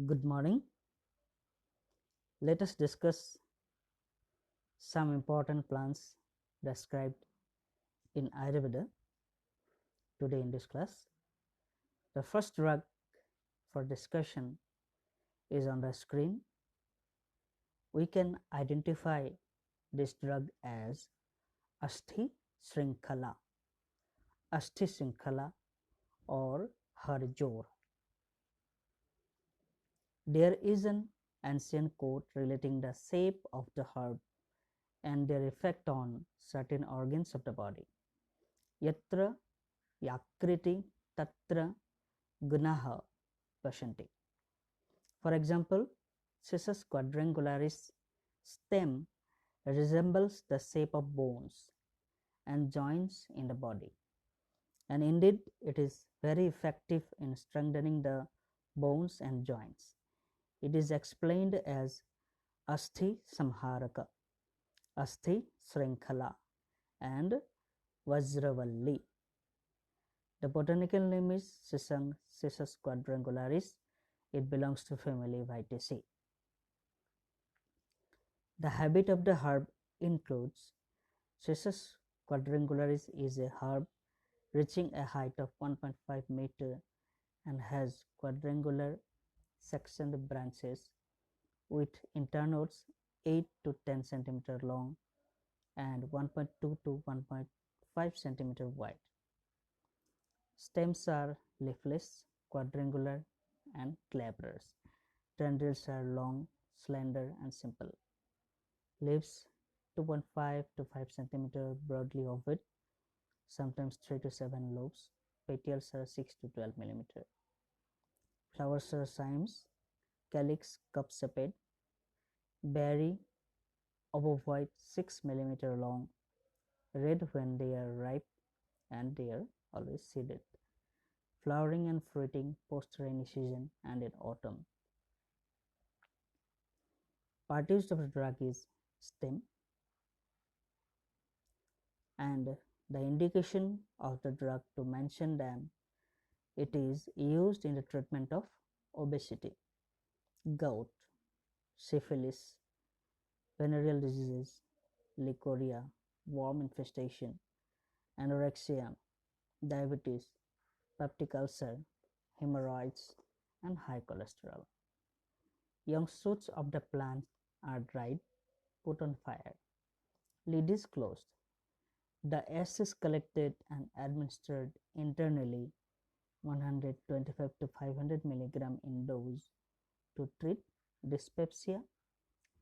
Good morning. Let us discuss some important plants described in Ayurveda today in this class. The first drug for discussion is on the screen. We can identify this drug as Asthi Shrinkhala, Asthi Shrinkhala or Harjor. There is an ancient quote relating the shape of the herb and their effect on certain organs of the body. Yatra yakriti tatra gunaha pashanti. For example, Cissus quadrangularis stem resembles the shape of bones and joints in the body, and indeed it is very effective in strengthening the bones and joints. It is explained as Asthi Samharaka, Asthi Shrinkhala, and Vajravalli. The botanical name is Cissus quadrangularis. It belongs to family Vitaceae. The habit of the herb includes Cissus quadrangularis is a herb reaching a height of 1.5 meter and has quadrangular sectioned branches with internodes 8 to 10 cm long and 1.2 to 1.5 cm wide. Stems are leafless, quadrangular, and glabrous. Tendrils are long, slender, and simple. Leaves 2.5 to 5 cm broadly ovate, sometimes 3 to 7 lobes. Petals are 6 to 12 mm. Flowers are cymes, calyx cup sepate, berry ovoid 6 mm long, red when they are ripe, and they are always seeded. Flowering and fruiting post rainy season and in autumn. Part used of the drug is stem, and the indication of the drug to mention them, it is used in the treatment of obesity, gout, syphilis, venereal diseases, leukorrhea, worm infestation, anorexia, diabetes, peptic ulcer, hemorrhoids, and high cholesterol. Young shoots of the plant are dried, put on fire. Lid is closed. The ash is collected and administered internally 125 to 500 mg in dose to treat dyspepsia,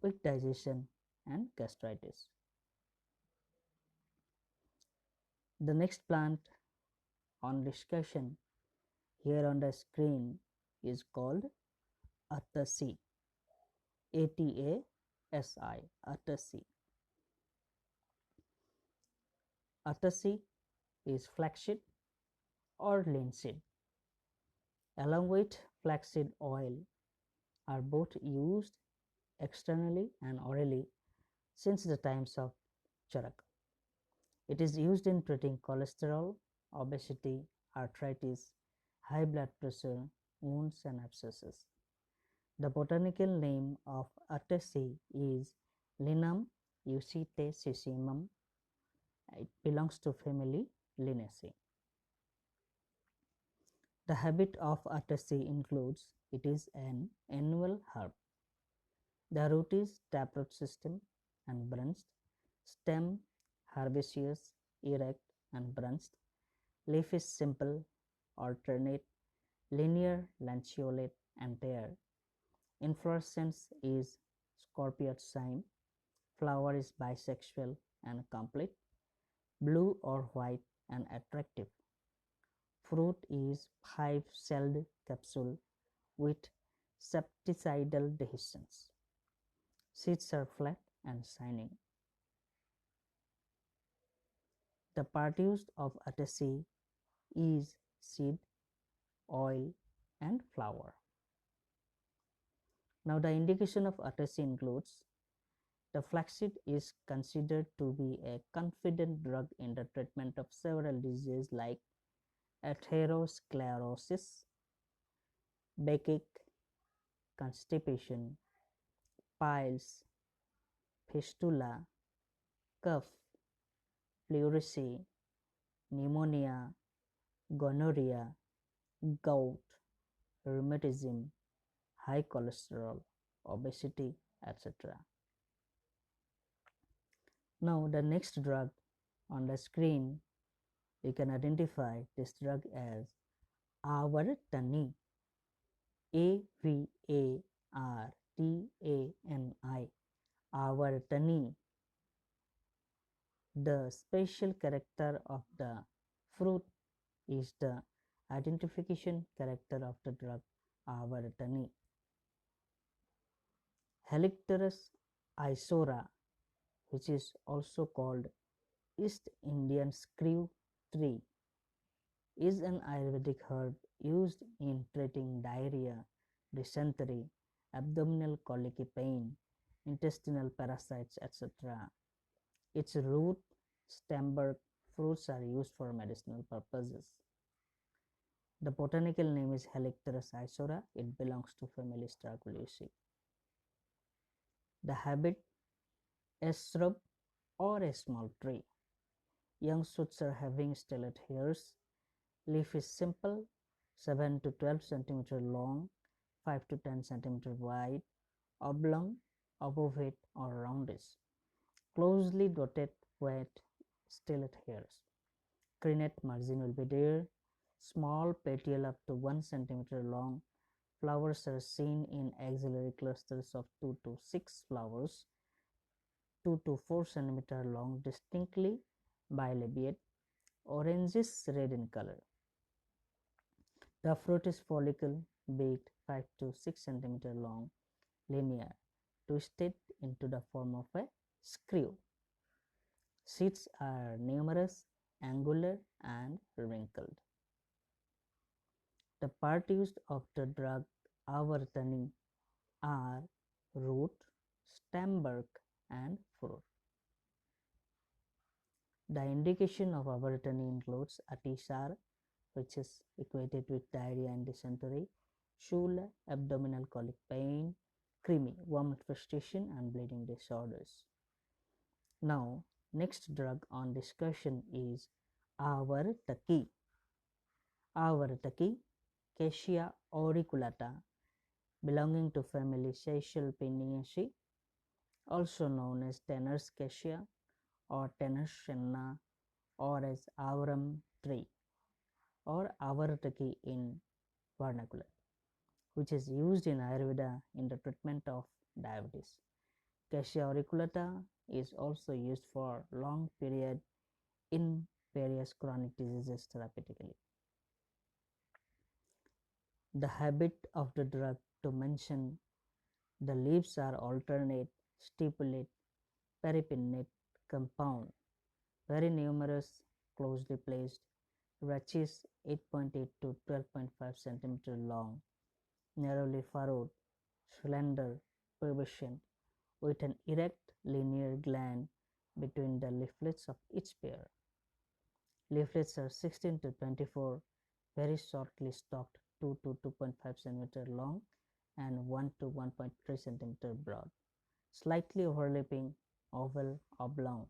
weak digestion, and gastritis. The next plant on discussion here on the screen is called Atasi, A-T-A-S-I, Atasi. Atasi is flaxseed or linseed. Along with flaxseed oil are both used externally and orally since the times of Charaka. It is used in treating cholesterol, obesity, arthritis, high blood pressure, wounds, and abscesses. The botanical name of Atasi is Linum eucetacessimum. It belongs to family Linaceae. The habit of Atasi includes it is an annual herb. The root is taproot system and branched, stem herbaceous, erect and branched, leaf is simple, alternate, linear, lanceolate, entire. Inflorescence is scorpiate cyme. Flower is bisexual and complete, blue or white and attractive. Fruit is 5-celled capsule with septicidal dehiscence. Seeds are flat and shining. The part used of Atasi is seed, oil, and flower. Now the indication of Atasi includes the flaxseed is considered to be a confident drug in the treatment of several diseases like atherosclerosis, Beckick, constipation, piles, fistula, cough, pleurisy, pneumonia, gonorrhea, gout, rheumatism, high cholesterol, obesity, etc. Now the next drug on the screen, we can identify this drug as avartani, Avartani, avartani. The special character of the fruit is the identification character of the drug avartani. Helicteris isora, which is also called East Indian screw tree, is an Ayurvedic herb used in treating diarrhea, dysentery, abdominal colicky pain, intestinal parasites, etc. Its root, stem, bark, fruits are used for medicinal purposes. The botanical name is Helicteris isora. It belongs to family Stragulaceae. The habit, a shrub or a small tree. Young shoots are having stellate hairs. Leaf is simple, 7 to 12 cm long, 5 to 10 cm wide, oblong, ovate or roundish, closely dotted with stellate hairs. Crenate margin will be there. Small petiole up to 1 cm long. Flowers are seen in axillary clusters of 2 to 6 flowers, 2 to 4 cm long, distinctly bilabiate, orangish red in color. The fruit is follicle, baked, 5 to 6 cm long, linear, twisted into the form of a screw. Seeds are numerous, angular and wrinkled. The part used of the drug avartani are root, stem, bark and fruit. The indication of avartani includes atisar, which is equated with diarrhea and dysentery, shula, abdominal colic pain, creamy, worm infestation and bleeding disorders. Now, next drug on discussion is avartaki. Avartaki, Cassia auriculata, belonging to family Caesalpiniaceae, also known as Tanner's cassia or Tanner's senna, or as avaram tree or avartaki in vernacular, which is used in Ayurveda in the treatment of diabetes. Cassia auriculata is also used for long period in various chronic diseases therapeutically. The habit of the drug to mention the leaves are alternate, stipulate, peripinnate, compound, very numerous, closely placed, rachis 8.8 to 12.5 cm long, narrowly furrowed, slender, pubescent, with an erect linear gland between the leaflets of each pair. Leaflets are 16 to 24, very shortly stalked, 2 to 2.5 cm long and 1 to 1.3 cm broad, slightly overlapping, oval, oblong,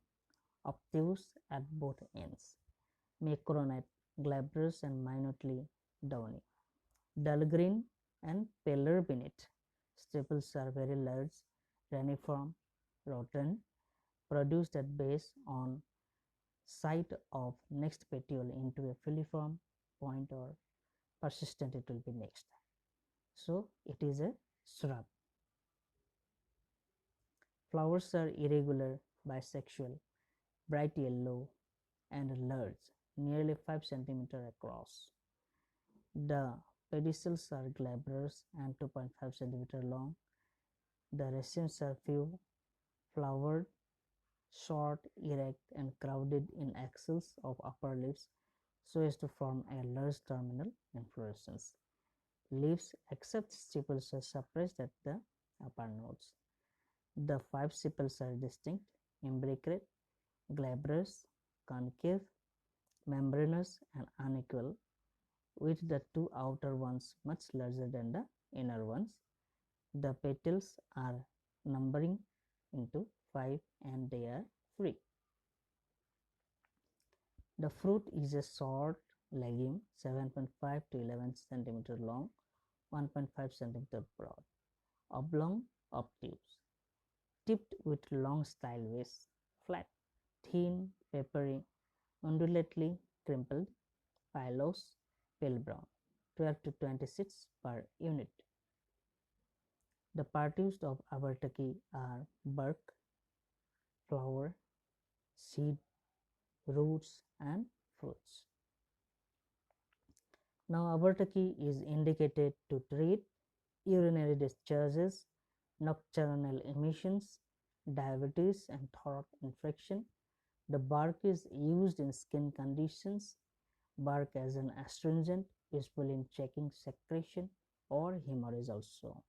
obtuse at both ends, macronate, glabrous and minutely downy, dull green and paler beneath. Stipules are very large, reniform, rotund, produced at base on site of next petiole into a filiform point or persistent it will be next. So it is a shrub. Flowers are irregular, bisexual, bright yellow and large, nearly 5 cm across. The pedicels are glabrous and 2.5 cm long. The racemes are few, flowered, short, erect and crowded in axils of upper leaves so as to form a large terminal inflorescence. Leaves except sepals are suppressed at the upper nodes. The 5 sepals are distinct, imbricate, glabrous, concave, membranous and unequal, with the 2 outer ones much larger than the inner ones. The petals are numbering into 5 and they are free. The fruit is a short legume 7.5 to 11 cm long, 1.5 cm broad, oblong, obtuse, tipped with long style base, flat, thin, peppery, undulately crimpled, pilose, pale brown, 12 to 26 per unit. The parties of avartaki are bark, flower, seed, roots and fruits. Now avartaki is indicated to treat urinary discharges, nocturnal emissions, diabetes and throat infection. The bark is used in skin conditions, bark as an astringent, useful in checking secretion or hemorrhage also.